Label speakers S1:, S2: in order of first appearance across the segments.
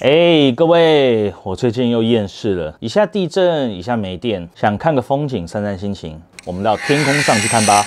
S1: 各位，我最近又厌世了，一下地震，一下没电，想看个风景，散散心情，我们到天空上去看吧。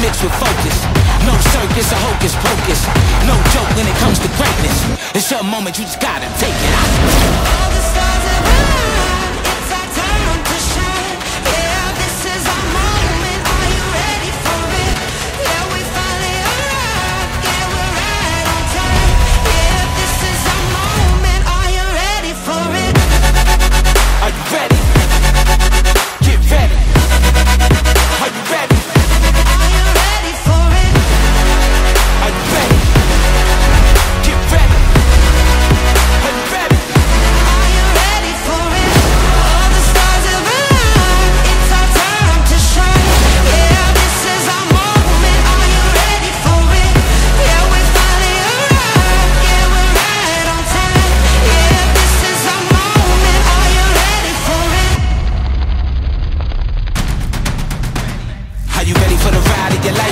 S2: Mixed with focus, no circus or hocus pocus, no joke when it comes to greatness. It's your moment, you just gotta take it out. All the stars align, it's our time to shine. Yeah, this is our moment. Are you ready for it? Yeah, we finally arrived. Yeah, we're right on time. Yeah, this is our moment. Are you ready for it? Are you ready? Get ready. Are you ready?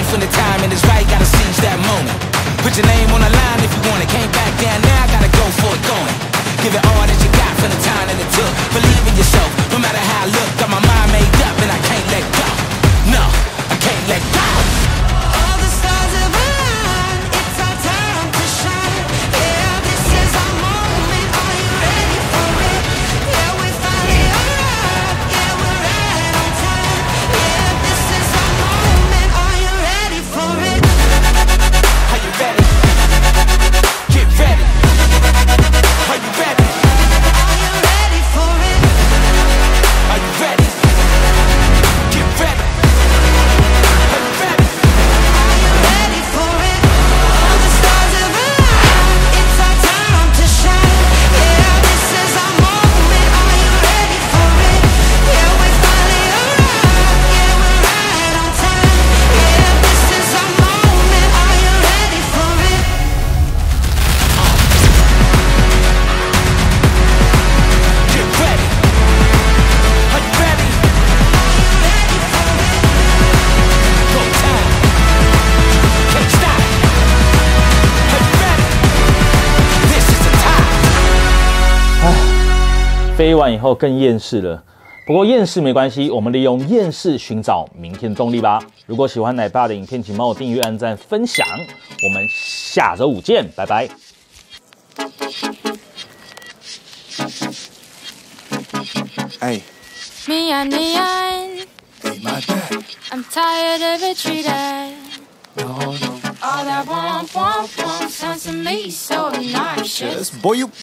S2: When the timing is right, gotta seize that moment. Put your name on the line if you want it. Can't back down now, gotta go for it going. Give it all that you got for the time that it took. Believe in yourself, no matter how I look. Got my mind made up and I can't let go. No, I can't let go. All the stars have aligned, it's our time to shine. Yeah, this is our moment. Are you ready for it? Yeah, we finally arrived. Yeah, we're right on time. Yeah, this is our moment. Are you ready for it? Are you ready? Get ready. Are you ready? Are you ready for it? Are you ready? Get ready. Are you ready? Are you ready for it? All the stars have aligned, it's our time to shine. Yeah, this is our moment. Are you ready for it? Yeah, we finally arrived. Yeah, we're right on time. Yeah, this is our moment. Are you ready for it? Get ready. Are you ready? Are you ready for it? Go time. Can't stop. Are you ready? This is the time.
S1: 飞完以后更厌世了，不过厌世没关系，我们利用厌世寻找明天的动力吧。如果喜欢奶爸的影片，请帮我订阅、按赞、分享。我们下周五见，拜拜。
S3: Hey,
S4: Neon, neon,
S3: hey, my dad.
S4: I'm tired of it treated.
S3: No.
S4: All that womp, womp, womp sounds to me so obnoxious.
S3: Boy, you